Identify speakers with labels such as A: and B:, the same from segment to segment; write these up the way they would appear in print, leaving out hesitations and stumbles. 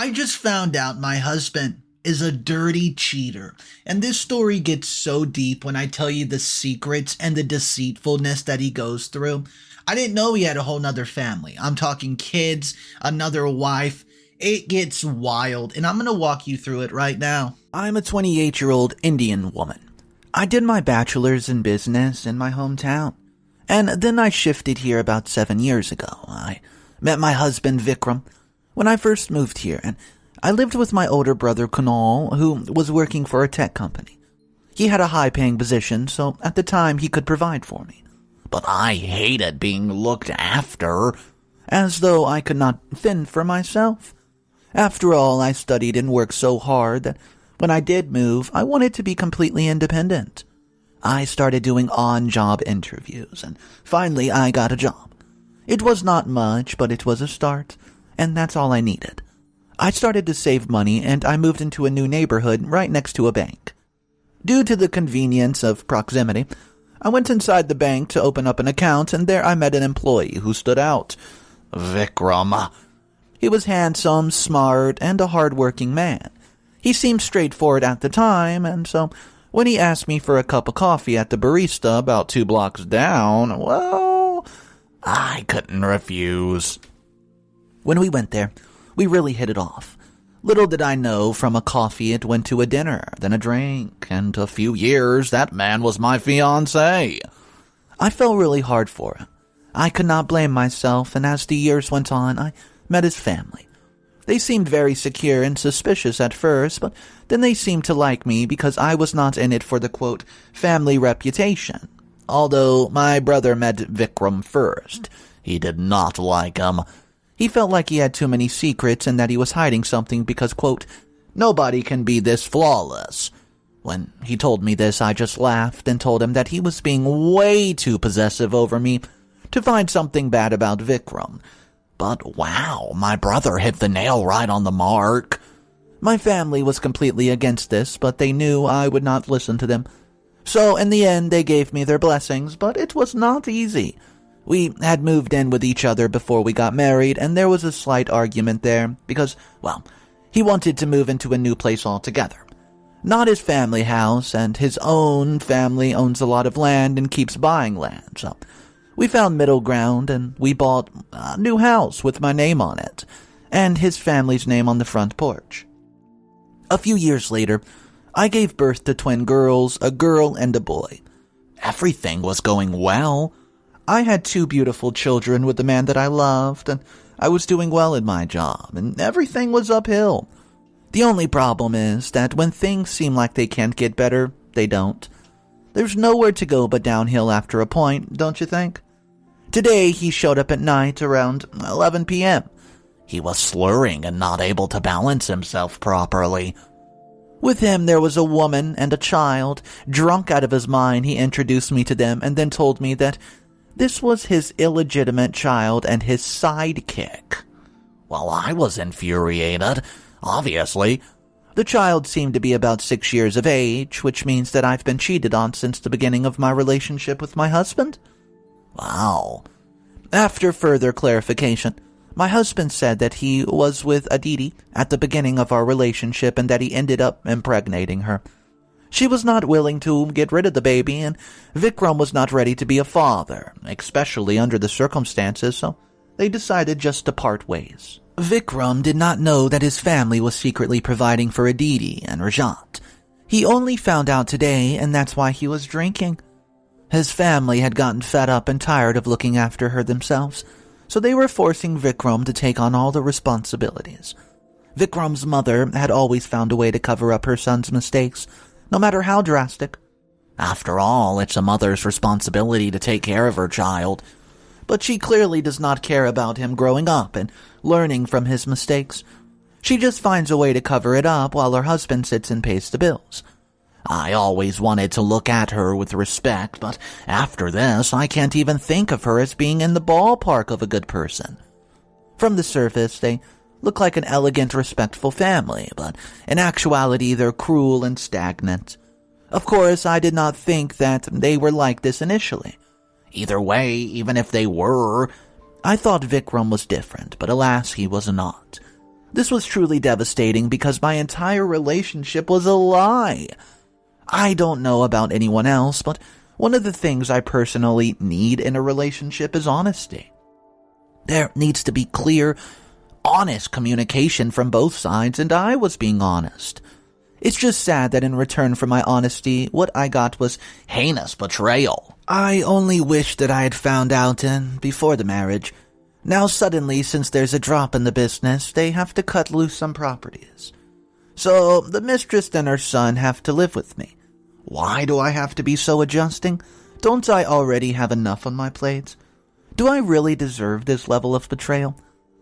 A: I just found out my husband is a dirty cheater. And this story gets so deep when I tell you the secrets and the deceitfulness that he goes through. I didn't know he had a whole nother family. I'm talking kids, another wife. It gets wild, and I'm going to walk you through it right now.
B: I'm a 28-year-old Indian woman. I did my bachelor's in business in my hometown. And then I shifted here about 7 years ago. I met my husband, Vikram, when I first moved here, and I lived with my older brother, Kunal, who was working for a tech company. He had a high-paying position, so at the time he could provide for me. But I hated being looked after, as though I could not fend for myself. After all, I studied and worked so hard that when I did move, I wanted to be completely independent. I started doing on-job interviews, and finally I got a job. It was not much, but it was a start, and that's all I needed. I started to save money, and I moved into a new neighborhood right next to a bank. Due to the convenience of proximity, I went inside the bank to open up an account, and there I met an employee who stood out. Vikram. He was handsome, smart, and a hard-working man. He seemed straightforward at the time, and so when he asked me for a cup of coffee at the barista about 2 blocks down, well, I couldn't refuse. When we went there, we really hit it off. Little did I know, from a coffee it went to a dinner, then a drink, and a few years that man was my fiancé. I fell really hard for him. I could not blame myself, and as the years went on, I met his family. They seemed very secure and suspicious at first, but then they seemed to like me because I was not in it for the, quote, family reputation. Although my brother met Vikram first. He did not like him. He felt like he had too many secrets and that he was hiding something because, quote, nobody can be this flawless. When he told me this, I just laughed and told him that he was being way too possessive over me to find something bad about Vikram. But wow, my brother hit the nail right on the mark. My family was completely against this, but they knew I would not listen to them. So in the end, they gave me their blessings, but it was not easy. We had moved in with each other before we got married, and there was a slight argument there because, well, he wanted to move into a new place altogether. Not his family house, and his own family owns a lot of land and keeps buying land, so we found middle ground, and we bought a new house with my name on it, and his family's name on the front porch. A few years later, I gave birth to twin girls, a girl and a boy. Everything was going well. I had 2 beautiful children with the man that I loved, and I was doing well in my job, and everything was uphill. The only problem is that when things seem like they can't get better, they don't. There's nowhere to go but downhill after a point, don't you think? Today, he showed up at night around 11 p.m. He was slurring and not able to balance himself properly. With him, there was a woman and a child. Drunk out of his mind, he introduced me to them and then told me that this was his illegitimate child and his sidekick. Well, I was infuriated, obviously. The child seemed to be about 6 years of age, which means that I've been cheated on since the beginning of my relationship with my husband. Wow. After further clarification, my husband said that he was with Aditi at the beginning of our relationship and that he ended up impregnating her. She was not willing to get rid of the baby, and Vikram was not ready to be a father, especially under the circumstances, so they decided just to part ways. Vikram did not know that his family was secretly providing for Aditi and Rajat. He only found out today, and that's why he was drinking. His family had gotten fed up and tired of looking after her themselves, so they were forcing Vikram to take on all the responsibilities. Vikram's mother had always found a way to cover up her son's mistakes, no matter how drastic. After all, it's a mother's responsibility to take care of her child. But she clearly does not care about him growing up and learning from his mistakes. She just finds a way to cover it up while her husband sits and pays the bills. I always wanted to look at her with respect, but after this, I can't even think of her as being in the ballpark of a good person. From the surface, they look like an elegant, respectful family, but in actuality they're cruel and stagnant. Of course, I did not think that they were like this initially. Either way, even if they were, I thought Vikram was different, but alas, he was not. This was truly devastating because my entire relationship was a lie. I don't know about anyone else, but one of the things I personally need in a relationship is honesty. There needs to be clear, honest communication from both sides, and I was being honest. It's just sad that in return for my honesty, what I got was heinous betrayal. I only wish that I had found out before the marriage. Now suddenly, since there's a drop in the business, they have to cut loose some properties. So the mistress and her son have to live with me. Why do I have to be so adjusting? Don't I already have enough on my plate? Do I really deserve this level of betrayal?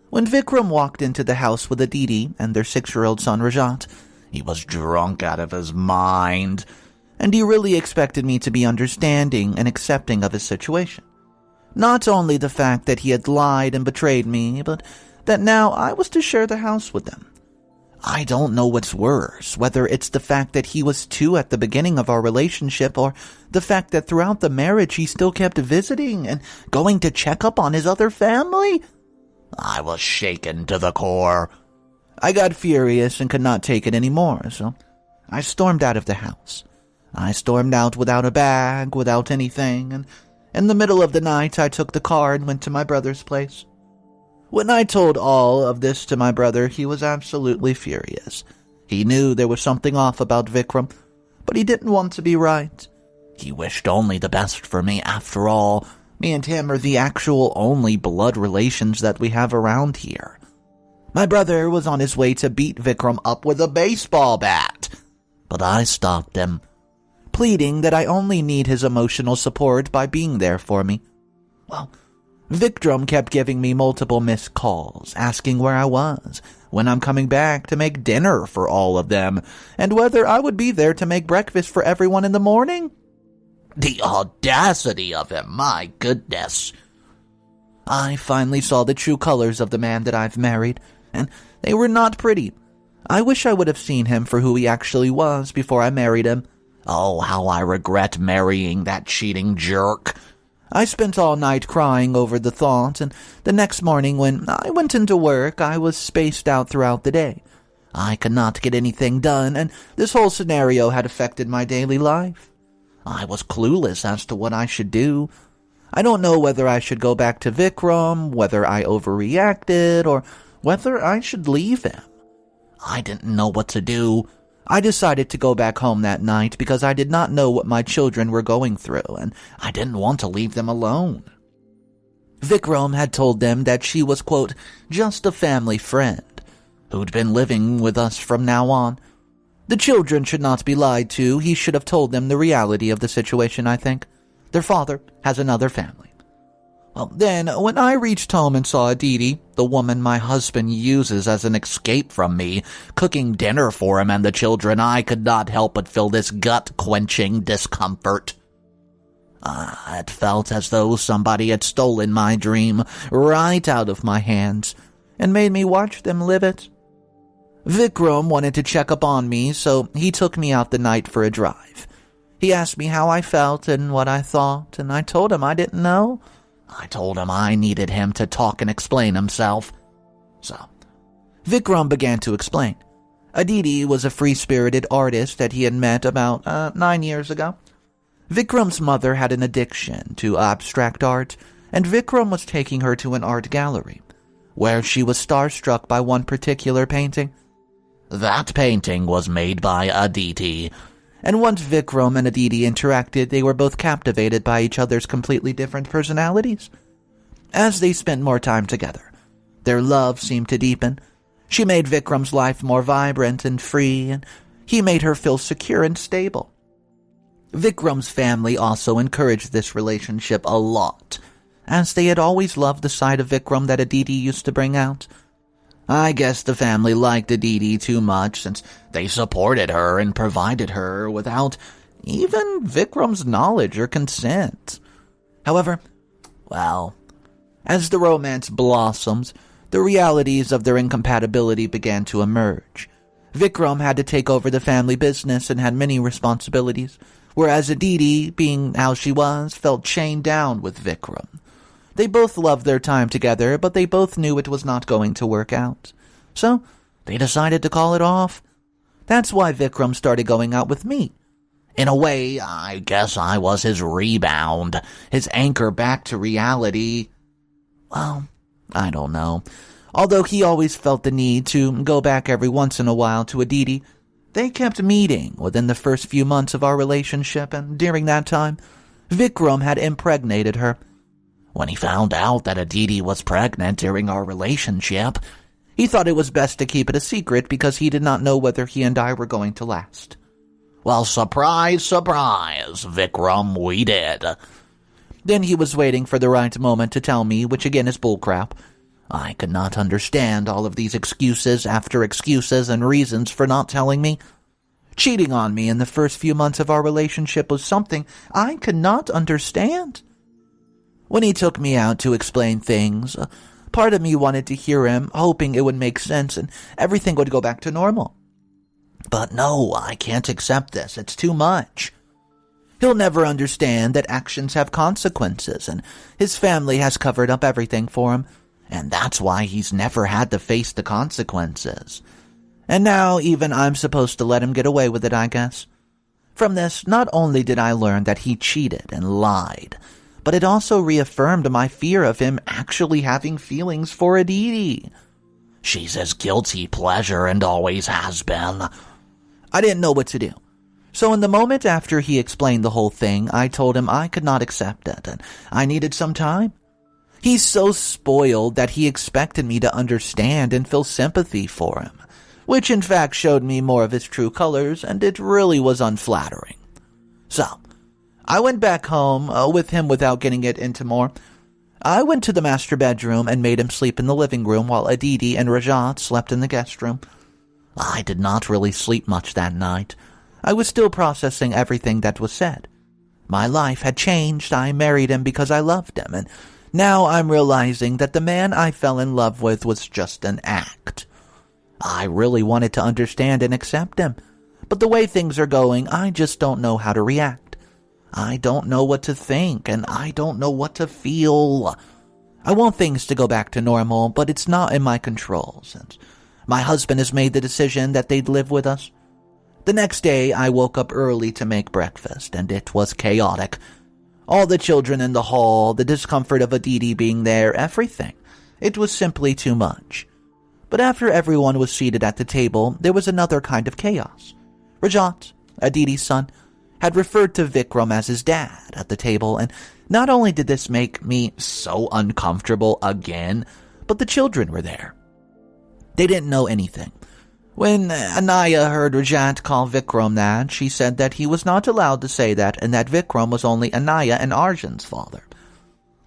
B: When Vikram walked into the house with Aditi and their 6-year-old son Rajat, he was drunk out of his mind, and he really expected me to be understanding and accepting of his situation. Not only the fact that he had lied and betrayed me, but that now I was to share the house with them. I don't know what's worse, whether it's the fact that he was 2 at the beginning of our relationship or the fact that throughout the marriage he still kept visiting and going to check up on his other family. I was shaken to the core. I got furious and could not take it anymore, so I stormed out of the house. I stormed out without a bag, without anything, and in the middle of the night I took the car and went to my brother's place. When I told all of this to my brother, he was absolutely furious. He knew there was something off about Vikram, but he didn't want to be right. He wished only the best for me. After all, me and him are the actual only blood relations that we have around here. My brother was on his way to beat Vikram up with a baseball bat, but I stopped him, pleading that I only need his emotional support by being there for me. Well, Vikram kept giving me multiple missed calls, asking where I was, when I'm coming back to make dinner for all of them, and whether I would be there to make breakfast for everyone in the morning. The audacity of him, my goodness. I finally saw the true colors of the man that I've married, and they were not pretty. I wish I would have seen him for who he actually was before I married him. Oh, how I regret marrying that cheating jerk. I spent all night crying over the thought, and the next morning when I went into work, I was spaced out throughout the day. I could not get anything done, and this whole scenario had affected my daily life. I was clueless as to what I should do. I don't know whether I should go back to Vikram, whether I overreacted, or whether I should leave him. I didn't know what to do. I decided to go back home that night because I did not know what my children were going through, and I didn't want to leave them alone. Vikram had told them that she was, quote, just a family friend, who'd been living with us from now on. The children should not be lied to. He should have told them the reality of the situation, I think. Their father has another family. Well, then, when I reached home and saw Aditi, the woman my husband uses as an escape from me, cooking dinner for him and the children, I could not help but feel this gut-quenching discomfort. It felt as though somebody had stolen my dream right out of my hands and made me watch them live it. Vikram wanted to check up on me, so he took me out the night for a drive. He asked me how I felt and what I thought, and I told him I didn't know. I told him I needed him to talk and explain himself. So, Vikram began to explain. Aditi was a free-spirited artist that he had met about 9 years ago. Vikram's mother had an addiction to abstract art, and Vikram was taking her to an art gallery, where she was starstruck by one particular painting. That painting was made by Aditi, and once Vikram and Aditi interacted, they were both captivated by each other's completely different personalities. As they spent more time together, their love seemed to deepen. She made Vikram's life more vibrant and free, and he made her feel secure and stable. Vikram's family also encouraged this relationship a lot, as they had always loved the side of Vikram that Aditi used to bring out. I guess the family liked Aditi too much since they supported her and provided her without even Vikram's knowledge or consent. However, well, as the romance blossomed, the realities of their incompatibility began to emerge. Vikram had to take over the family business and had many responsibilities, whereas Aditi, being how she was, felt chained down with Vikram. They both loved their time together, but they both knew it was not going to work out. So they decided to call it off. That's why Vikram started going out with me. In a way, I guess I was his rebound, his anchor back to reality. Well, I don't know. Although he always felt the need to go back every once in a while to Aditi, they kept meeting within the first few months of our relationship, and during that time, Vikram had impregnated her. When he found out that Aditi was pregnant during our relationship, he thought it was best to keep it a secret because he did not know whether he and I were going to last. Well, surprise, surprise, Vikram, we did. Then he was waiting for the right moment to tell me, which again is bullcrap. I could not understand all of these excuses after excuses and reasons for not telling me. Cheating on me in the first few months of our relationship was something I could not understand. When he took me out to explain things, part of me wanted to hear him, hoping it would make sense and everything would go back to normal. But no, I can't accept this. It's too much. He'll never understand that actions have consequences, and his family has covered up everything for him, and that's why he's never had to face the consequences. And now even I'm supposed to let him get away with it, I guess. From this, not only did I learn that he cheated and lied, but it also reaffirmed my fear of him actually having feelings for Aditi. She's his guilty pleasure and always has been. I didn't know what to do. So in the moment after he explained the whole thing, I told him I could not accept it and I needed some time. He's so spoiled that he expected me to understand and feel sympathy for him, which in fact showed me more of his true colors, and it really was unflattering. So, I went back home with him without getting it into more. I went to the master bedroom and made him sleep in the living room while Aditi and Rajat slept in the guest room. I did not really sleep much that night. I was still processing everything that was said. My life had changed. I married him because I loved him, and now I'm realizing that the man I fell in love with was just an act. I really wanted to understand and accept him, but the way things are going, I just don't know how to react. I don't know what to think, and I don't know what to feel. I want things to go back to normal, but it's not in my control, since my husband has made the decision that they'd live with us. The next day, I woke up early to make breakfast, and it was chaotic. All the children in the hall, the discomfort of Aditi being there, everything. It was simply too much. But after everyone was seated at the table, there was another kind of chaos. Rajat, Aditi's son, had referred to Vikram as his dad at the table, and not only did this make me so uncomfortable again, but the children were there. They didn't know anything. When Anaya heard Rajat call Vikram that, she said that he was not allowed to say that and that Vikram was only Anaya and Arjun's father.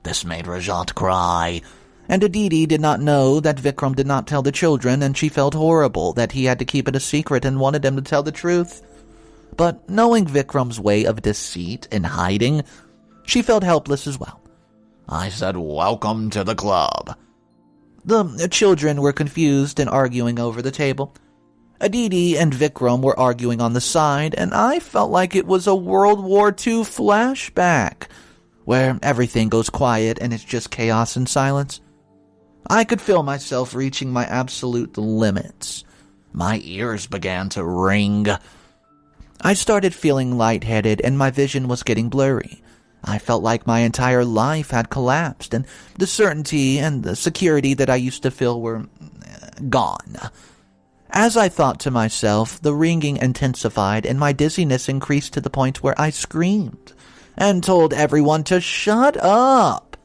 B: This made Rajat cry, and Aditi did not know that Vikram did not tell the children, and she felt horrible that he had to keep it a secret and wanted them to tell the truth. But knowing Vikram's way of deceit and hiding, she felt helpless as well. I said, "Welcome to the club." The children were confused and arguing over the table. Aditi and Vikram were arguing on the side, and I felt like it was a World War II flashback, where everything goes quiet and it's just chaos and silence. I could feel myself reaching my absolute limits. My ears began to ring. I started feeling lightheaded and my vision was getting blurry. I felt like my entire life had collapsed, and the certainty and the security that I used to feel were gone. As I thought to myself, the ringing intensified and my dizziness increased to the point where I screamed and told everyone to shut up.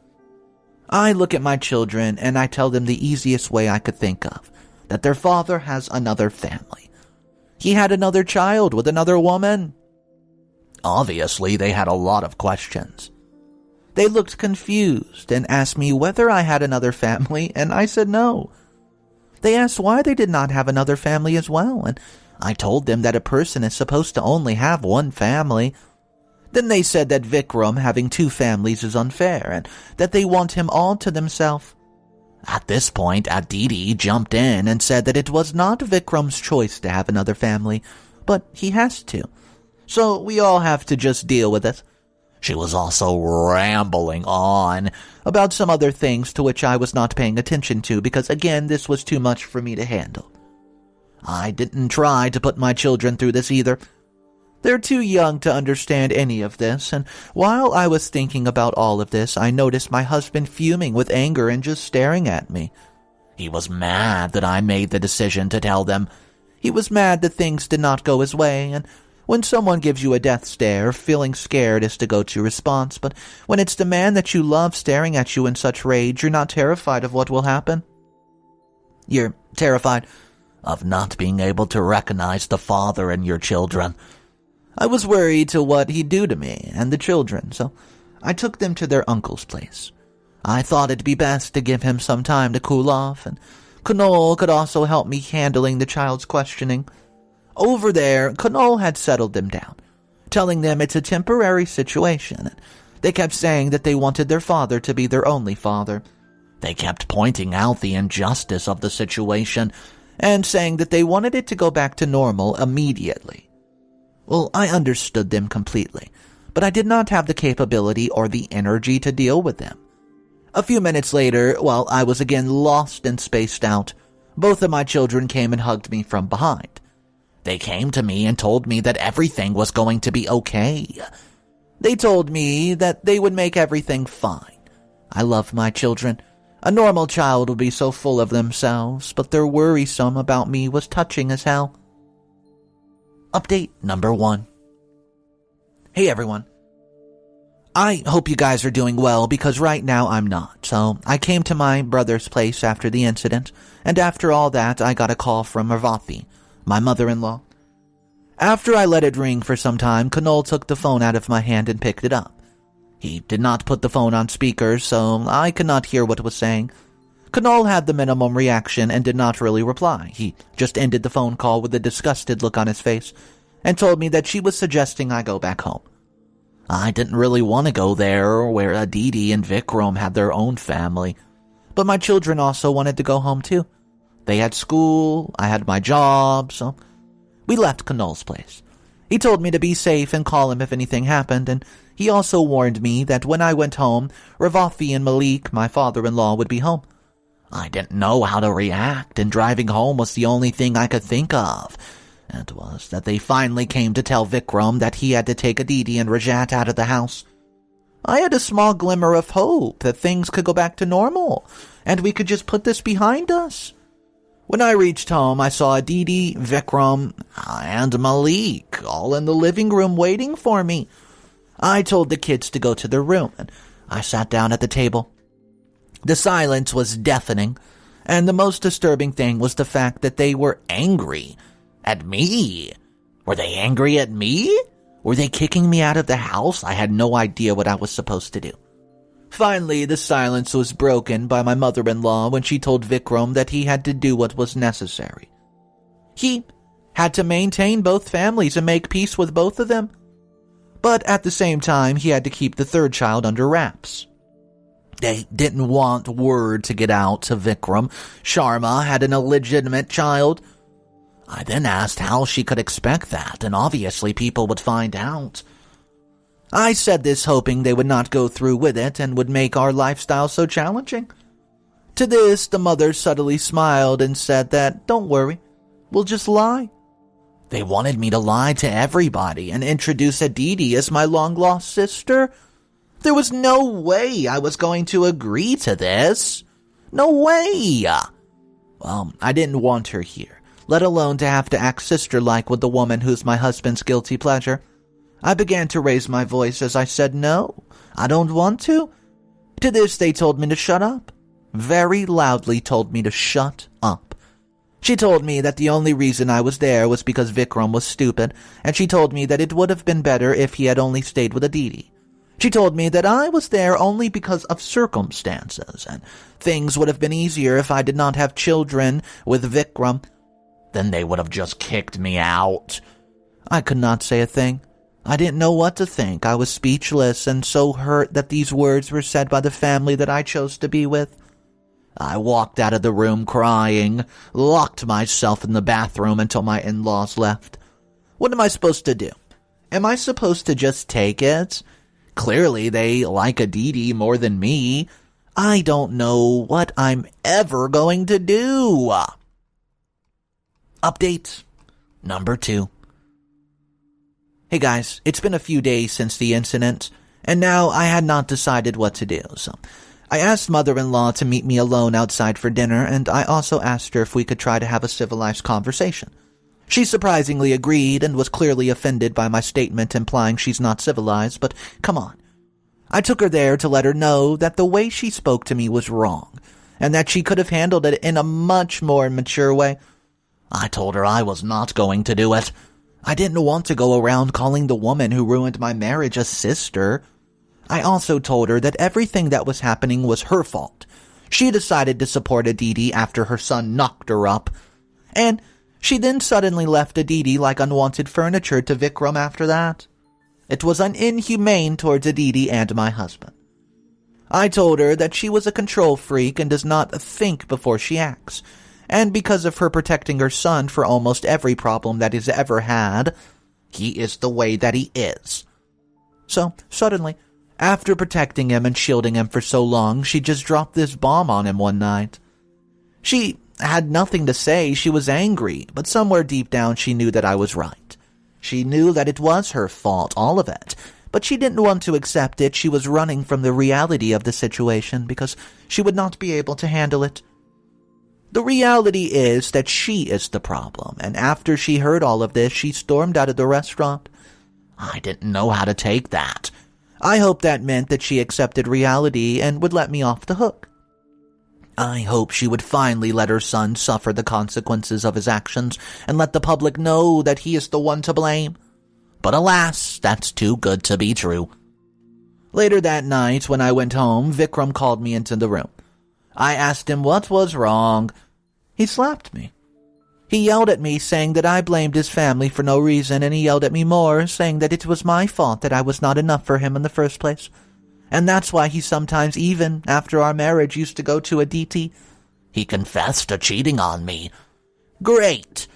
B: I look at my children and I tell them the easiest way I could think of, that their father has another family. He had another child with another woman. Obviously, they had a lot of questions. They looked confused and asked me whether I had another family, and I said no. They asked why they did not have another family as well, and I told them that a person is supposed to only have one family. Then they said that Vikram having two families is unfair, and that they want him all to themselves. At this point, Aditi jumped in and said that it was not Vikram's choice to have another family, but he has to. So we all have to just deal with it. She was also rambling on about some other things to which I was not paying attention to because, again, this was too much for me to handle. I didn't try to put my children through this either. They're too young to understand any of this, and while I was thinking about all of this, I noticed my husband fuming with anger and just staring at me. He was mad that I made the decision to tell them. He was mad that things did not go his way, and when someone gives you a death stare, feeling scared is the go-to response, but when it's the man that you love staring at you in such rage, you're not terrified of what will happen. You're terrified of not being able to recognize the father in your children. I was worried to what he'd do to me and the children, so I took them to their uncle's place. I thought it'd be best to give him some time to cool off, and Knoll could also help me handling the child's questioning. Over there, Knoll had settled them down, telling them it's a temporary situation. They kept saying that they wanted their father to be their only father. They kept pointing out the injustice of the situation and saying that they wanted it to go back to normal immediately. Well, I understood them completely, but I did not have the capability or the energy to deal with them. A few minutes later, while I was again lost and spaced out, both of my children came and hugged me from behind. They came to me and told me that everything was going to be okay. They told me that they would make everything fine. I love my children. A normal child would be so full of themselves, but their worrisome about me was touching as hell. Update number 1. Hey everyone. I hope you guys are doing well because right now I'm not. So I came to my brother's place after the incident, and after all that I got a call from Marvathi, my mother-in-law. After I let it ring for some time, Knoll took the phone out of my hand and picked it up. He did not put the phone on speaker, so I could not hear what it was saying. Knoll had the minimum reaction and did not really reply. He just ended the phone call with a disgusted look on his face and told me that she was suggesting I go back home. I didn't really want to go there where Aditi and Vikram had their own family, but my children also wanted to go home too. They had school, I had my job, so we left Knoll's place. He told me to be safe and call him if anything happened, and he also warned me that when I went home, Ravathi and Malik, my father-in-law, would be home. I didn't know how to react, and driving home was the only thing I could think of. It was that they finally came to tell Vikram that he had to take Aditi and Rajat out of the house. I had a small glimmer of hope that things could go back to normal, and we could just put this behind us. When I reached home, I saw Aditi, Vikram, and Malik all in the living room waiting for me. I told the kids to go to their room, and I sat down at the table. The silence was deafening, and the most disturbing thing was the fact that they were angry at me. Were they angry at me? Were they kicking me out of the house? I had no idea what I was supposed to do. Finally, the silence was broken by my mother-in-law when she told Vikram that he had to do what was necessary. He had to maintain both families and make peace with both of them. But at the same time, he had to keep the third child under wraps. They didn't want word to get out to Vikram. Sharma had an illegitimate child. I then asked how she could expect that, and obviously people would find out. I said this hoping they would not go through with it and would make our lifestyle so challenging. To this, the mother subtly smiled and said that, "Don't worry, we'll just lie." They wanted me to lie to everybody and introduce Aditi as my long-lost sister. There was no way I was going to agree to this. No way. Well, I didn't want her here, let alone to have to act sister-like with the woman who's my husband's guilty pleasure. I began to raise my voice as I said, "No, I don't want to." To this, they told me to shut up. Very loudly told me to shut up. She told me that the only reason I was there was because Vikram was stupid, and she told me that it would have been better if he had only stayed with Aditi. She told me that I was there only because of circumstances, and things would have been easier if I did not have children with Vikram. Then they would have just kicked me out. I could not say a thing. I didn't know what to think. I was speechless and so hurt that these words were said by the family that I chose to be with. I walked out of the room crying, locked myself in the bathroom until my in-laws left. What am I supposed to do? Am I supposed to just take it? Clearly, they like Aditi more than me. I don't know what I'm ever going to do. Update number 2. Hey guys, it's been a few days since the incident, and now I had not decided what to do, so I asked mother-in-law to meet me alone outside for dinner, and I also asked her if we could try to have a civilized conversation. She surprisingly agreed and was clearly offended by my statement implying she's not civilized, but come on. I took her there to let her know that the way she spoke to me was wrong, and that she could have handled it in a much more mature way. I told her I was not going to do it. I didn't want to go around calling the woman who ruined my marriage a sister. I also told her that everything that was happening was her fault. She decided to support Aditi after her son knocked her up, and she then suddenly left Aditi like unwanted furniture to Vikram after that. It was inhumane towards Aditi and my husband. I told her that she was a control freak and does not think before she acts, and because of her protecting her son for almost every problem that he's ever had, he is the way that he is. So, suddenly, after protecting him and shielding him for so long, she just dropped this bomb on him one night. She had nothing to say, she was angry, but somewhere deep down she knew that I was right. She knew that it was her fault, all of it, but she didn't want to accept it. She was running from the reality of the situation because she would not be able to handle it. The reality is that she is the problem, and after she heard all of this, she stormed out of the restaurant. I didn't know how to take that. I hoped that meant that she accepted reality and would let me off the hook. I hope she would finally let her son suffer the consequences of his actions and let the public know that he is the one to blame. But alas, that's too good to be true. Later that night, when I went home, Vikram called me into the room. I asked him what was wrong. He slapped me. He yelled at me, saying that I blamed his family for no reason, and he yelled at me more, saying that it was my fault that I was not enough for him in the first place. And that's why he sometimes, even after our marriage, used to go to Aditi. He confessed to cheating on me. Great.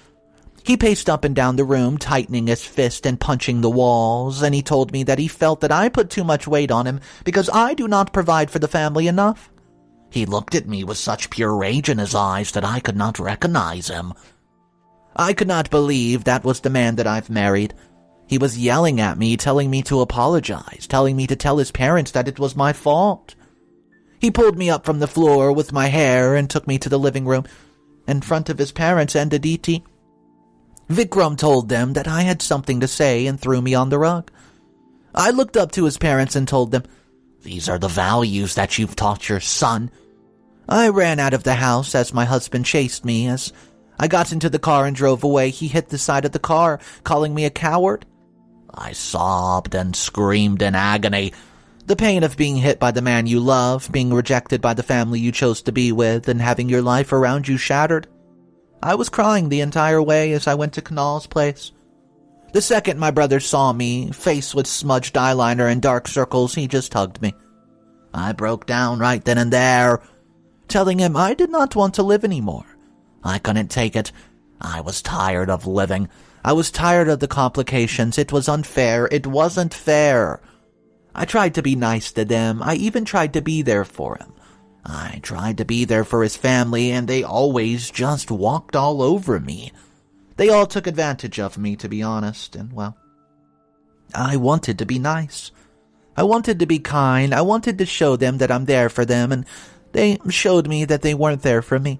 B: He paced up and down the room, tightening his fist and punching the walls, and he told me that he felt that I put too much weight on him because I do not provide for the family enough. He looked at me with such pure rage in his eyes that I could not recognize him. I could not believe that was the man that I've married. He was yelling at me, telling me to apologize, telling me to tell his parents that it was my fault. He pulled me up from the floor with my hair and took me to the living room, in front of his parents and Aditi. Vikram told them that I had something to say and threw me on the rug. I looked up to his parents and told them, "These are the values that you've taught your son." I ran out of the house as my husband chased me. As I got into the car and drove away, he hit the side of the car, calling me a coward. I sobbed and screamed in agony. The pain of being hit by the man you love, being rejected by the family you chose to be with, and having your life around you shattered. I was crying the entire way as I went to Kunal's place. The second my brother saw me, face with smudged eyeliner and dark circles, he just hugged me. I broke down right then and there, telling him I did not want to live anymore. I couldn't take it. I was tired of living. I was tired of the complications. It was unfair. It wasn't fair. I tried to be nice to them. I even tried to be there for him. I tried to be there for his family, and they always just walked all over me. They all took advantage of me, to be honest, and, well, I wanted to be nice. I wanted to be kind. I wanted to show them that I'm there for them, and they showed me that they weren't there for me.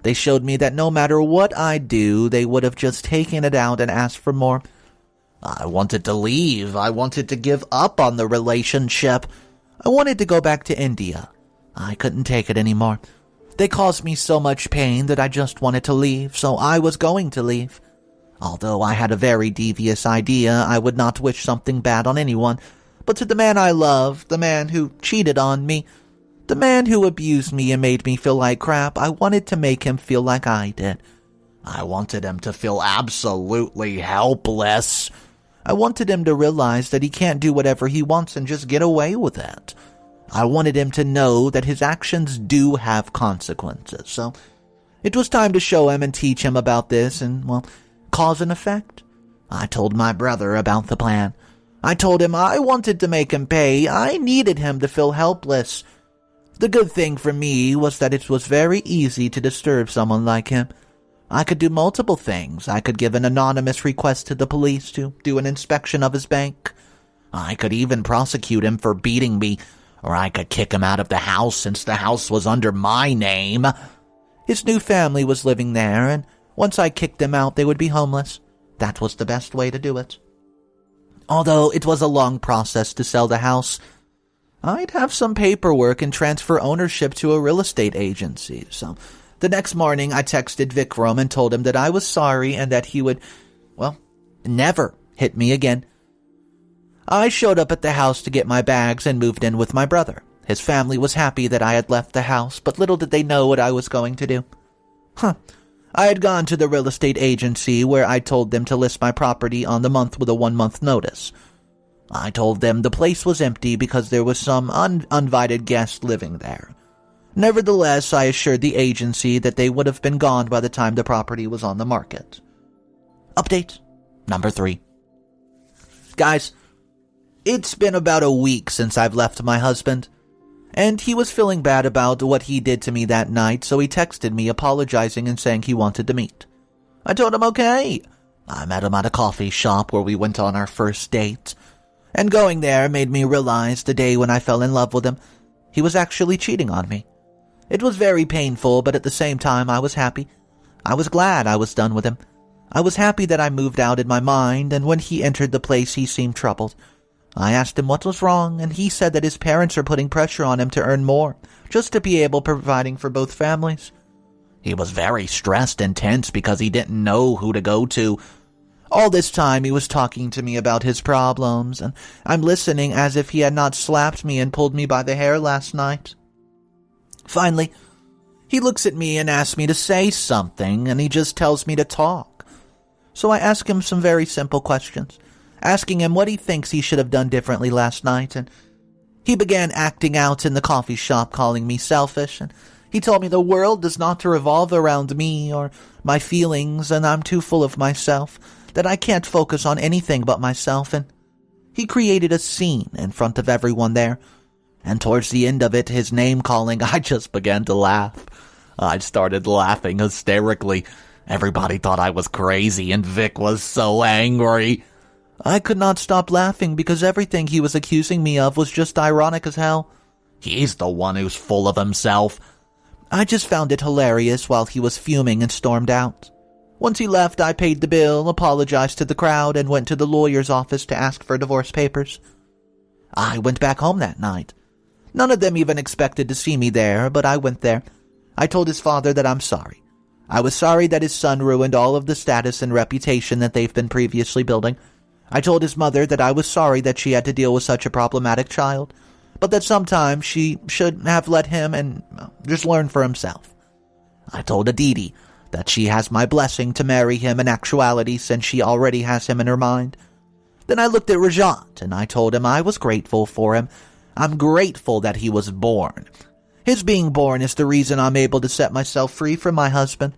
B: They showed me that no matter what I do, they would have just taken it out and asked for more. I wanted to leave. I wanted to give up on the relationship. I wanted to go back to India. I couldn't take it anymore. They caused me so much pain that I just wanted to leave, so I was going to leave. Although I had a very devious idea, I would not wish something bad on anyone, but to the man I loved, the man who cheated on me, the man who abused me and made me feel like crap, I wanted to make him feel like I did. I wanted him to feel absolutely helpless. I wanted him to realize that he can't do whatever he wants and just get away with it. I wanted him to know that his actions do have consequences. So it was time to show him and teach him about this and, well, cause and effect. I told my brother about the plan. I told him I wanted to make him pay. I needed him to feel helpless. The good thing for me was that it was very easy to disturb someone like him. I could do multiple things. I could give an anonymous request to the police to do an inspection of his bank. I could even prosecute him for beating me, or I could kick him out of the house since the house was under my name. His new family was living there, and once I kicked them out, they would be homeless. That was the best way to do it. Although it was a long process to sell the house, I'd have some paperwork and transfer ownership to a real estate agency. So the next morning, I texted Vikram and told him that I was sorry and that he would, never hit me again. I showed up at the house to get my bags and moved in with my brother. His family was happy that I had left the house, but little did they know what I was going to do. I had gone to the real estate agency where I told them to list my property on the month with a 1-month notice. I told them the place was empty because there was some uninvited guest living there. Nevertheless, I assured the agency that they would have been gone by the time the property was on the market. Update number 3. Guys, it's been about a week since I've left my husband, and he was feeling bad about what he did to me that night, so he texted me apologizing and saying he wanted to meet. I told him okay. I met him at a coffee shop where we went on our first date, and going there made me realize the day when I fell in love with him, he was actually cheating on me. It was very painful, but at the same time I was happy. I was glad I was done with him. I was happy that I moved out in my mind, and when he entered the place he seemed troubled. I asked him what was wrong, and he said that his parents are putting pressure on him to earn more, just to be able providing for both families. He was very stressed and tense because he didn't know who to go to. All this time he was talking to me about his problems, and I'm listening as if he had not slapped me and pulled me by the hair last night. Finally, he looks at me and asks me to say something, and he just tells me to talk. So I ask him some very simple questions, asking him what he thinks he should have done differently last night, and he began acting out in the coffee shop, calling me selfish, and he told me the world does not revolve around me or my feelings, and I'm too full of myself, that I can't focus on anything but myself, and he created a scene in front of everyone there, and towards the end of it, his name-calling, I just began to laugh. I started laughing hysterically. Everybody thought I was crazy, and Vic was so angry. I could not stop laughing because everything he was accusing me of was just ironic as hell. He's the one who's full of himself. I just found it hilarious while he was fuming and stormed out. Once he left, I paid the bill, apologized to the crowd, and went to the lawyer's office to ask for divorce papers. I went back home that night. None of them even expected to see me there, but I went there. I told his father that I'm sorry. I was sorry that his son ruined all of the status and reputation that they've been previously building. I told his mother that I was sorry that she had to deal with such a problematic child, but that sometimes she should have let him and just learn for himself. I told Aditi that she has my blessing to marry him in actuality since she already has him in her mind. Then I looked at Rajat and I told him I was grateful for him. I'm grateful that he was born. His being born is the reason I'm able to set myself free from my husband.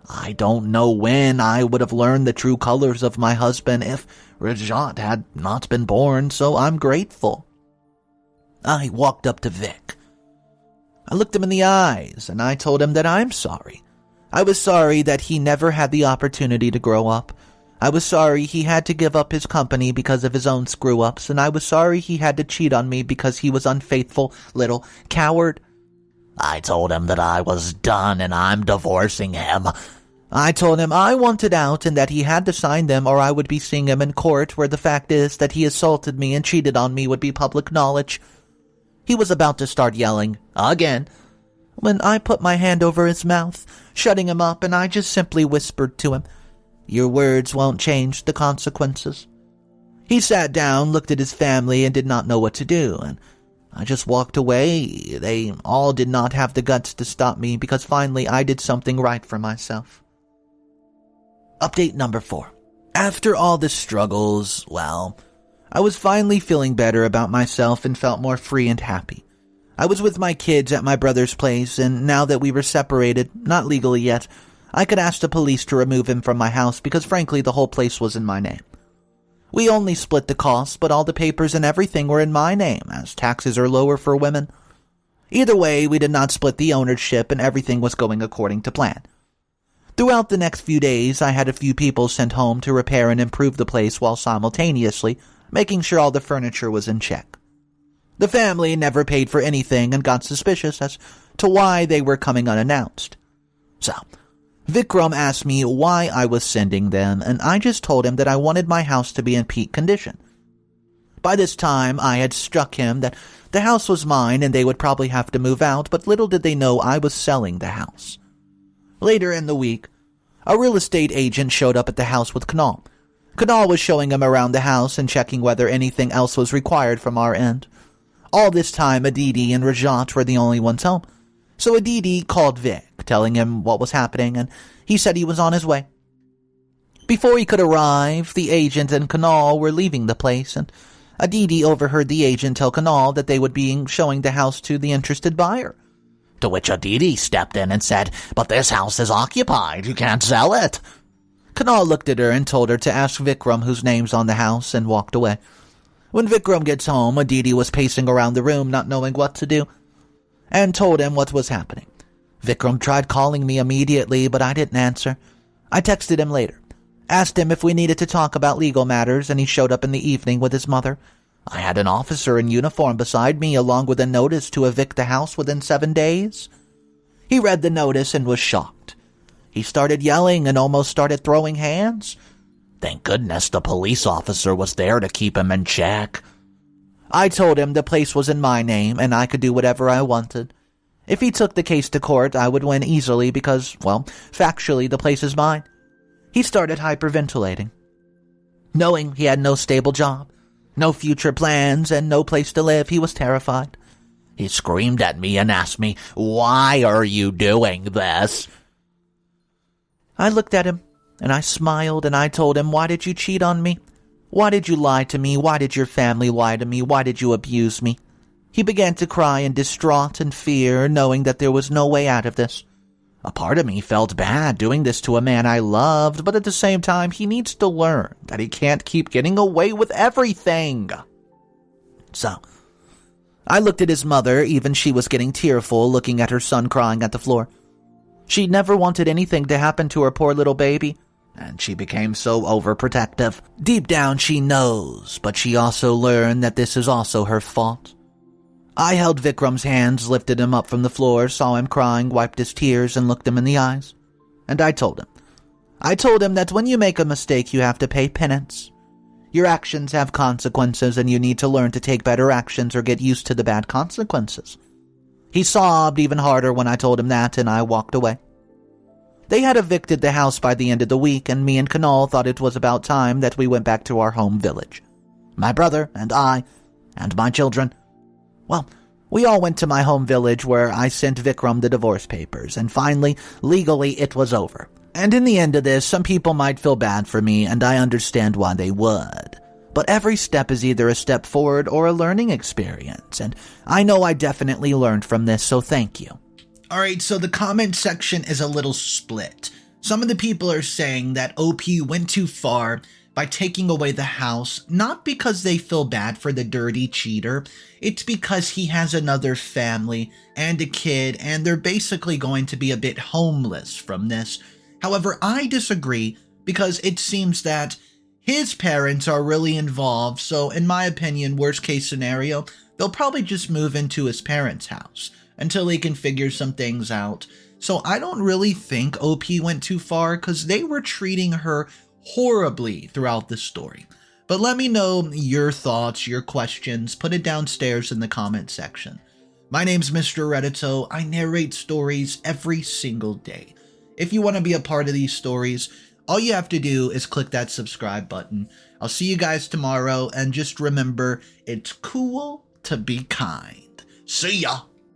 B: I don't know when I would have learned the true colors of my husband if Rajat had not been born, so I'm grateful. I walked up to Vic. I looked him in the eyes, and I told him that I'm sorry. I was sorry that he never had the opportunity to grow up. I was sorry he had to give up his company because of his own screw-ups, and I was sorry he had to cheat on me because he was unfaithful little coward. I told him that I was done and I'm divorcing him. I told him I wanted out and that he had to sign them or I would be seeing him in court where the fact is that he assaulted me and cheated on me would be public knowledge. He was about to start yelling, again, when I put my hand over his mouth, shutting him up, and I just simply whispered to him, "Your words won't change the consequences." He sat down, looked at his family, and did not know what to do, and I just walked away. They all did not have the guts to stop me because finally I did something right for myself. Update number 4. After all the struggles, I was finally feeling better about myself and felt more free and happy. I was with my kids at my brother's place, and now that we were separated, not legally yet, I could ask the police to remove him from my house because frankly the whole place was in my name. We only split the costs, but all the papers and everything were in my name, as taxes are lower for women. Either way, we did not split the ownership, and everything was going according to plan. Throughout the next few days, I had a few people sent home to repair and improve the place while simultaneously making sure all the furniture was in check. The family never paid for anything and got suspicious as to why they were coming unannounced. So, Vikram asked me why I was sending them, and I just told him that I wanted my house to be in peak condition. By this time, I had struck him that the house was mine and they would probably have to move out, but little did they know I was selling the house. Later in the week, a real estate agent showed up at the house with Kunal. Kunal was showing him around the house and checking whether anything else was required from our end. All this time, Aditi and Rajat were the only ones home. So Aditi called Vic, telling him what was happening, and he said he was on his way. Before he could arrive, the agent and Kunal were leaving the place, and Aditi overheard the agent tell Kunal that they would be showing the house to the interested buyer. To which Aditi stepped in and said, "But this house is occupied, you can't sell it." Kunal looked at her and told her to ask Vikram whose name's on the house and walked away. When Vikram gets home, Aditi was pacing around the room not knowing what to do, and told him what was happening. Vikram tried calling me immediately, but I didn't answer. I texted him later, asked him if we needed to talk about legal matters, and he showed up in the evening with his mother. I had an officer in uniform beside me along with a notice to evict the house within 7 days. He read the notice and was shocked. He started yelling and almost started throwing hands. Thank goodness the police officer was there to keep him in check. I told him the place was in my name and I could do whatever I wanted. If he took the case to court, I would win easily because, well, factually the place is mine. He started hyperventilating. Knowing he had no stable job, no future plans, and no place to live, he was terrified. He screamed at me and asked me, "Why are you doing this?" I looked at him, and I smiled, and I told him, "Why did you cheat on me? Why did you lie to me? Why did your family lie to me? Why did you abuse me?" He began to cry in distraught and fear, knowing that there was no way out of this. A part of me felt bad doing this to a man I loved, but at the same time, he needs to learn that he can't keep getting away with everything. So, I looked at his mother, even she was getting tearful, looking at her son crying at the floor. She never wanted anything to happen to her poor little baby, and she became so overprotective. Deep down she knows, but she also learned that this is also her fault. I held Vikram's hands, lifted him up from the floor, saw him crying, wiped his tears, and looked him in the eyes. And I told him that when you make a mistake, you have to pay penance. Your actions have consequences, and you need to learn to take better actions or get used to the bad consequences. He sobbed even harder when I told him that, and I walked away. They had evicted the house by the end of the week, and me and Kunal thought it was about time that we went back to our home village. My brother and I, and my children. Well, we all went to my home village where I sent Vikram the divorce papers, and finally, legally, it was over. And in the end of this, some people might feel bad for me, and I understand why they would. But every step is either a step forward or a learning experience, and I know I definitely learned from this, so thank you.
A: Alright, so the comment section is a little split. Some of the people are saying that OP went too far by taking away the house, not because they feel bad for the dirty cheater, it's because he has another family and a kid, and they're basically going to be a bit homeless from this. However, I disagree, because it seems that his parents are really involved, so in my opinion, worst case scenario, they'll probably just move into his parents' house until he can figure some things out. So I don't really think OP went too far, because they were treating her horribly throughout the story. But let me know your thoughts, your questions, put it downstairs in the comment section. My name's Mr. Reddito. I narrate stories every single day. If you want to be a part of these stories, all you have to do is click that subscribe button. I'll see you guys tomorrow, and just remember, it's cool to be kind. See ya!